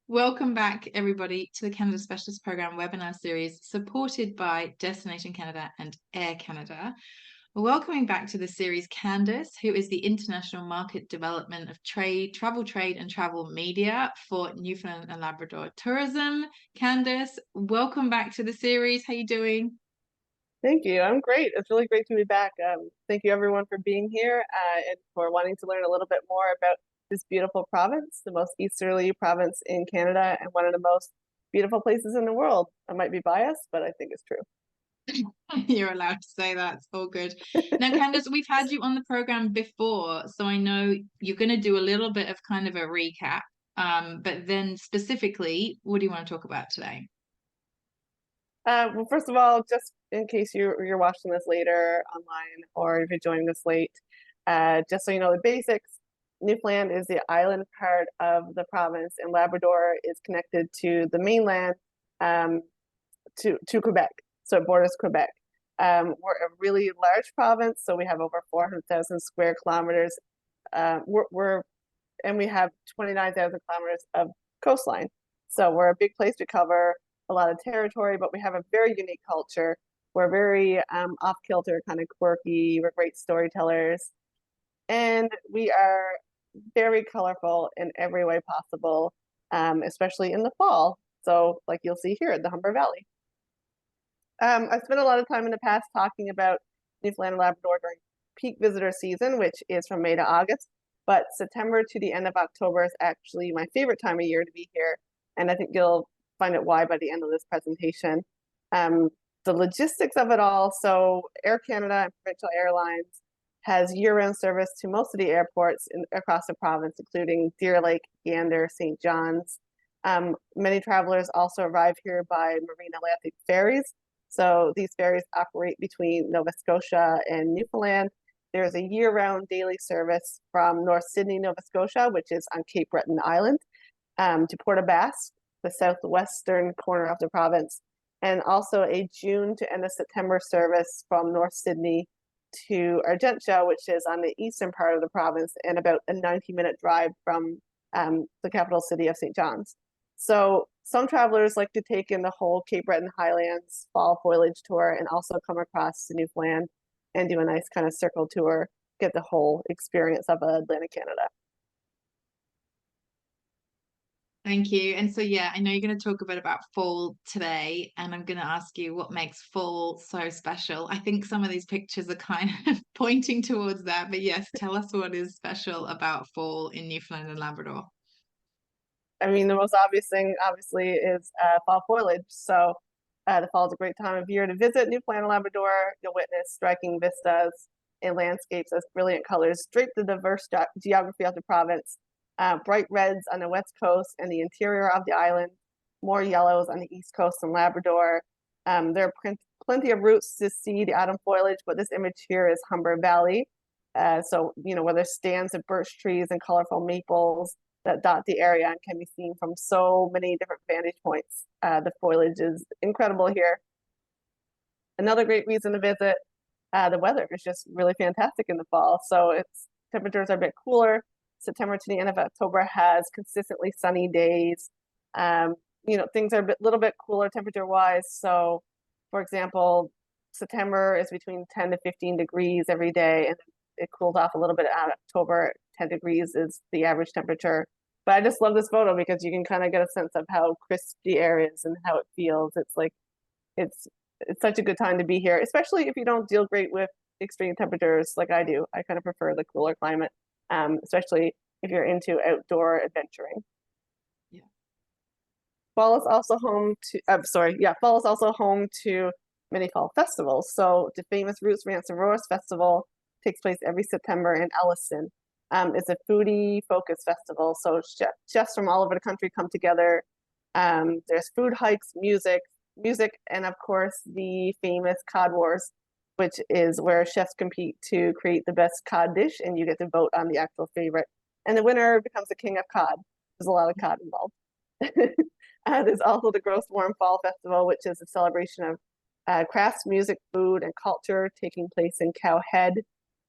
Welcome back, everybody, to the Canada Specialist Program webinar series supported by Destination Canada and Air Canada. We're welcoming back to the series Candice, who is the International Market Development of Travel Trade and Travel Media for Newfoundland and Labrador Tourism. Candice, welcome back to the series. How are you doing? Thank you. I'm great. It's really great to be back. Thank you everyone for being here and for wanting to learn a little bit more about this beautiful province, the most easterly province in Canada and one of the most beautiful places in the world. I might be biased, but I think it's true. You're allowed to say that. It's all good. Now, Candice, we've had you on the program before, so I know you're going to do a little bit of kind of a recap. But then specifically, what do you want to talk about today? Well, first of all, just in case you're watching this later online or if you're joining us late, just so you know the basics, Newfoundland is the island part of the province, and Labrador is connected to the mainland, to Quebec, so it borders Quebec. We're a really large province, so we have over 400,000 square kilometers. And we have 29,000 kilometers of coastline. So we're a big place to cover a lot of territory, but we have a very unique culture. We're very off-kilter, kind of quirky. We're great storytellers. And we are very colorful in every way possible, especially in the fall. So like you'll see here at the Humber Valley. I've spent a lot of time in the past talking about Newfoundland and Labrador during peak visitor season, which is from May to August. But September to the end of October is actually my favorite time of year to be here. And I think you'll find out why by the end of this presentation. The logistics of it all. So Air Canada and Provincial Airlines has year-round service to most of the airports across the province, including Deer Lake, Gander, St. John's. Many travelers also arrive here by Marine Atlantic ferries. So these ferries operate between Nova Scotia and Newfoundland. There's a year-round daily service from North Sydney, Nova Scotia, which is on Cape Breton Island, to Port aux Basques, the southwestern corner of the province, and also a June to end of September service from North Sydney to Argentia, which is on the eastern part of the province and about a 90-minute drive from the capital city of St. John's. So some travelers like to take in the whole Cape Breton Highlands fall foliage tour and also come across to Newfoundland and do a nice kind of circle tour, get the whole experience of Atlantic Canada. Thank you. And so, yeah, I know you're going to talk a bit about fall today, and I'm going to ask you what makes fall so special. I think some of these pictures are kind of pointing towards that, but yes, tell us what is special about fall in Newfoundland and Labrador. I mean, the most obvious thing, obviously, is fall foliage. So the fall is a great time of year to visit Newfoundland and Labrador. You'll witness striking vistas and landscapes as brilliant colors drape the diverse geography of the province. Bright reds on the west coast and the interior of the island, more yellows on the east coast and Labrador. There are plenty of routes to see the autumn foliage, but this image here is Humber Valley. So, where there's stands of birch trees and colorful maples that dot the area and can be seen from so many different vantage points. The foliage is incredible here. Another great reason to visit, the weather is just really fantastic in the fall. So temperatures are a bit cooler. September to the end of October has consistently sunny days. Things are a little bit cooler temperature-wise. So, for example, September is between 10 to 15 degrees every day, and it cools off a little bit at October. 10 degrees is the average temperature. But I just love this photo because you can kind of get a sense of how crisp the air is and how it feels. It's such a good time to be here, especially if you don't deal great with extreme temperatures like I do. I kind of prefer the cooler climate, especially if you're into outdoor adventuring. Yeah. Fall is also home to many fall festivals. So the famous Roots Rants and Roars Festival takes place every September in Elliston. It's a foodie focused festival, so chefs from all over the country come together. There's food hikes, music, and of course the famous Cod Wars, which is where chefs compete to create the best cod dish, and you get to vote on the actual favorite. And the winner becomes the king of cod. There's a lot of cod involved. There's also the Gross Warm Fall Festival, which is a celebration of crafts, music, food, and culture taking place in Cowhead.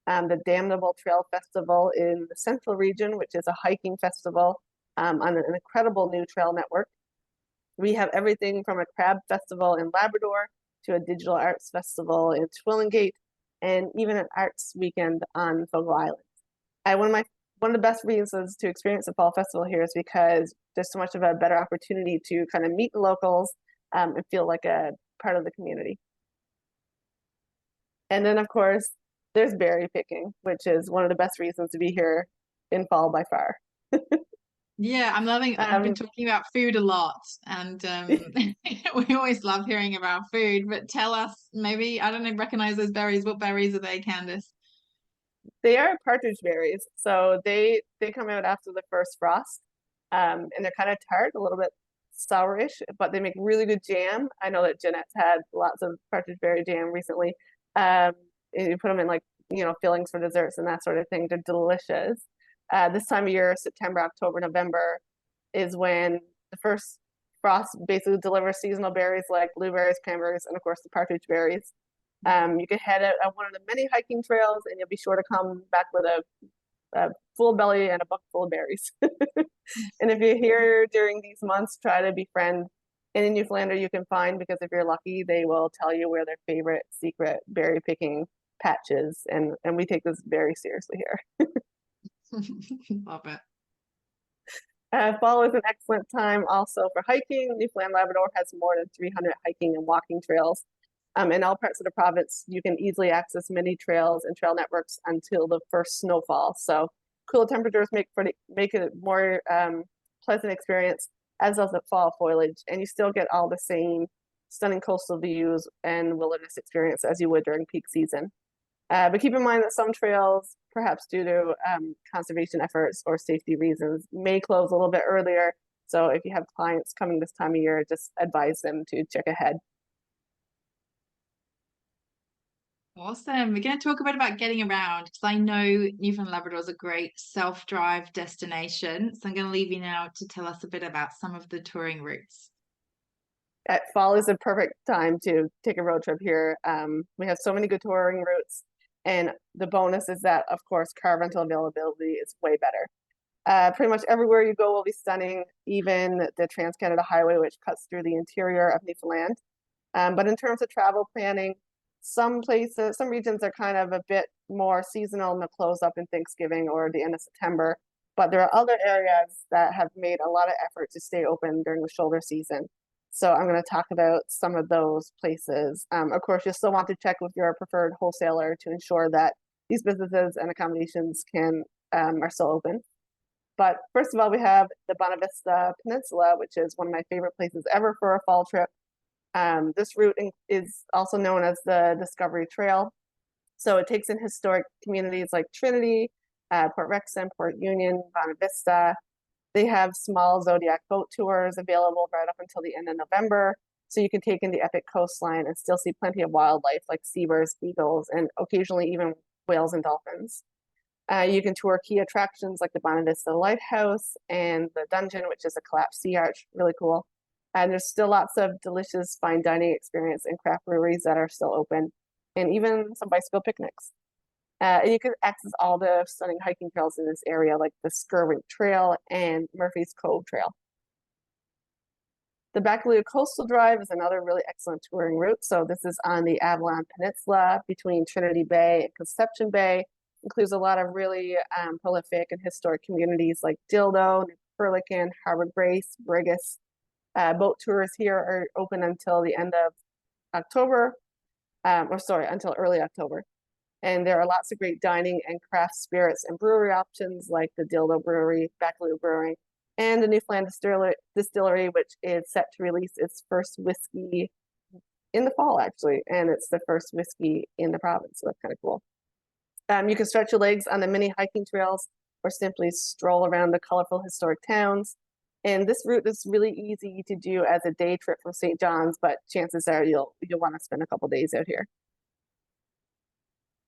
The Damnable Trail Festival in the Central Region, which is a hiking festival. on an incredible new trail network. We have everything from a crab festival in Labrador to a digital arts festival in Twillingate, and even an arts weekend on Fogo Island. One of the best reasons to experience the fall festival here is because there's so much of a better opportunity to kind of meet the locals and feel like a part of the community. And then, of course, there's berry picking, which is one of the best reasons to be here in fall by far. Yeah, I'm loving. I've been talking about food a lot, and we always love hearing about food. But tell us, maybe I don't know, recognize those berries. What berries are they, Candice? They are partridge berries, so they come out after the first frost, and they're kind of tart, a little bit sourish, but they make really good jam. I know that Jeanette's had lots of partridge berry jam recently. And you put them in, like, fillings for desserts and that sort of thing. They're delicious. This time of year, September, October, November, is when the first frost basically delivers seasonal berries like blueberries, cranberries, and of course the partridge berries. You can head out on one of the many hiking trails, and you'll be sure to come back with a full belly and a bucket full of berries. And if you're here during these months, try to befriend any Newfoundlander you can find, because if you're lucky, they will tell you where their favorite secret berry picking patch is, and we take this very seriously here. Love it. Fall is an excellent time also for hiking. Newfoundland and Labrador has more than 300 hiking and walking trails. In all parts of the province, you can easily access many trails and trail networks until the first snowfall. So cool temperatures make it a more pleasant experience, as does the fall foliage, and you still get all the same stunning coastal views and wilderness experience as you would during peak season. But keep in mind that some trails, perhaps due to conservation efforts or safety reasons, may close a little bit earlier. So if you have clients coming this time of year, just advise them to check ahead. Awesome. We're going to talk a bit about getting around, because I know Newfoundland and Labrador is a great self-drive destination. So I'm going to leave you now to tell us a bit about some of the touring routes. Fall is a perfect time to take a road trip here. We have so many good touring routes, and the bonus is that, of course, car rental availability is way better. Pretty much everywhere you go will be stunning, even the Trans-Canada Highway, which cuts through the interior of Newfoundland. But in terms of travel planning, some regions are kind of a bit more seasonal, and they'll close up in Thanksgiving or the end of September. But there are other areas that have made a lot of effort to stay open during the shoulder season. So I'm going to talk about some of those places. Of course, you still want to check with your preferred wholesaler to ensure that these businesses and accommodations are still open. But first of all, we have the Bonavista Peninsula, which is one of my favorite places ever for a fall trip. This route is also known as the Discovery Trail. So it takes in historic communities like Trinity, Port Rexon, Port Union, Bonavista. They have small Zodiac boat tours available right up until the end of November. So you can take in the epic coastline and still see plenty of wildlife like seabirds, eagles, and occasionally even whales and dolphins. You can tour key attractions like the Bonavista Lighthouse and the Dungeon, which is a collapsed sea arch, really cool. And there's still lots of delicious fine dining experience and craft breweries that are still open, and even some bicycle picnics. And you can access all the stunning hiking trails in this area, like the Skirvink Trail and Murphy's Cove Trail. The Bacalao Coastal Drive is another really excellent touring route. So this is on the Avalon Peninsula between Trinity Bay and Conception Bay. Includes a lot of really prolific and historic communities like Dildo, Perlican, Harbor Grace, Brigus. Boat tours here are open until the end of October, until early October. And there are lots of great dining and craft spirits and brewery options like the Dildo Brewery, Bacalao Brewing, and the Newfoundland Distillery, which is set to release its first whiskey in the fall, actually. And it's the first whiskey in the province, so that's kind of cool. You can stretch your legs on the mini hiking trails or simply stroll around the colorful historic towns. And this route is really easy to do as a day trip from St. John's, but chances are you'll want to spend a couple days out here.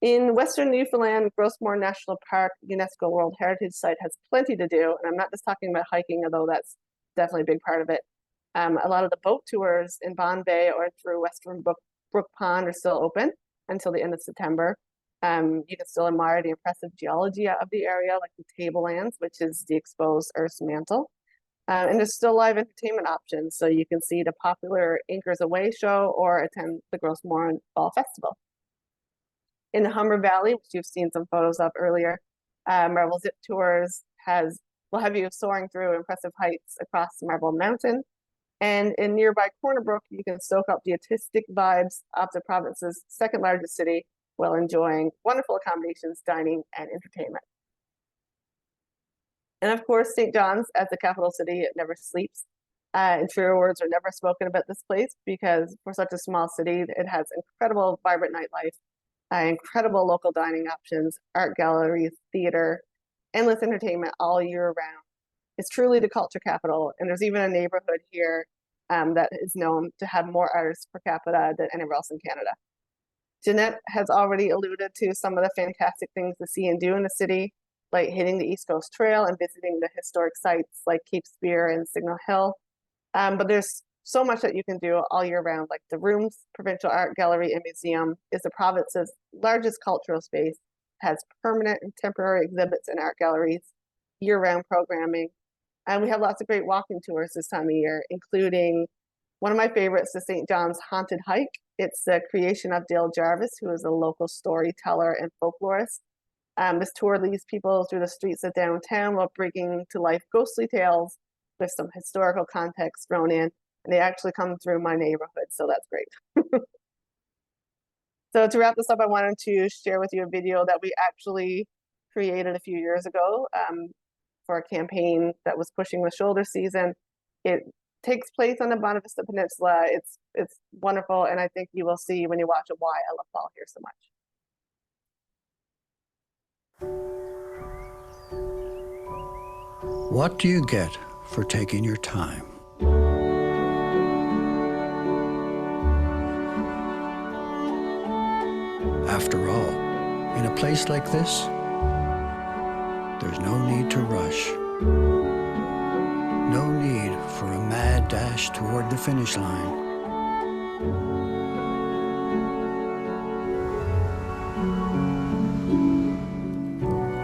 In Western Newfoundland, Grossmore National Park, UNESCO World Heritage Site, has plenty to do. And I'm not just talking about hiking, although that's definitely a big part of it. A lot of the boat tours in Bond Bay or through Western Brook Pond are still open until the end of September. You can still admire the impressive geology of the area, like the tablelands, which is the exposed Earth's mantle. And there's still live entertainment options, so you can see the popular Anchors Away show or attend the Grossmoron Fall Festival. In the Humber Valley, which you've seen some photos of earlier, Marble Zip Tours will have you soaring through impressive heights across Marble Mountain. And in nearby Corner Brook, you can soak up the artistic vibes of the province's second largest city while enjoying wonderful accommodations, dining, and entertainment. And of course, St. John's, as the capital city, it never sleeps. And truer words are never spoken about this place because for such a small city, it has incredible, vibrant nightlife, incredible local dining options, art galleries, theater, endless entertainment all year round. It's truly the culture capital, and there's even a neighborhood here that is known to have more artists per capita than anywhere else in Canada. Jeanette has already alluded to some of the fantastic things to see and do in the city, like hitting the East Coast Trail and visiting the historic sites like Cape Spear and Signal Hill. But there's so much that you can do all year round, like the Rooms Provincial Art Gallery and Museum is the province's largest cultural space, has permanent and temporary exhibits and art galleries, year-round programming. And we have lots of great walking tours this time of year, including one of my favorites, the St. John's Haunted Hike. It's the creation of Dale Jarvis, who is a local storyteller and folklorist. This tour leads people through the streets of downtown while bringing to life ghostly tales with some historical context thrown in. And they actually come through my neighborhood, so that's great. So to wrap this up, I wanted to share with you a video that we actually created a few years ago for a campaign that was pushing the shoulder season. It takes place on the Bonavista Vista Peninsula. It's wonderful, and I think you will see when you watch it why I love fall here so much. What do you get for taking your time? After all, in a place like this, there's no need to rush. No need for a mad dash toward the finish line.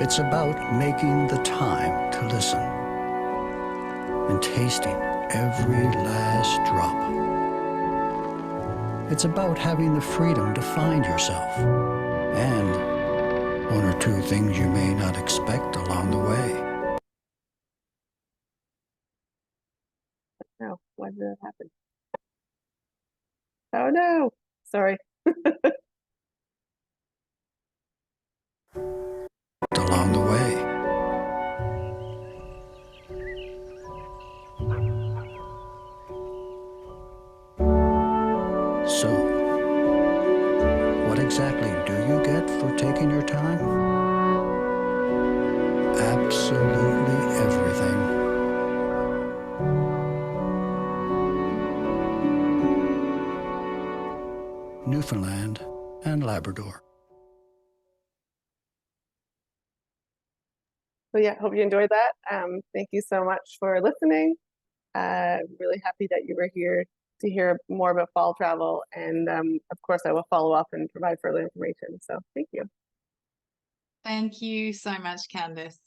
It's about making the time to listen and tasting every last drop. It's about having the freedom to find yourself and one or two things you may not expect along the way. No, why did that happen? Oh no, sorry. Along the way. So, what exactly do you get for taking your time? Absolutely everything. Newfoundland and Labrador. So yeah, hope you enjoyed that. Thank you so much for listening. Really happy that you were here to hear more about fall travel. And of course, I will follow up and provide further information. So thank you. Thank you so much, Candice.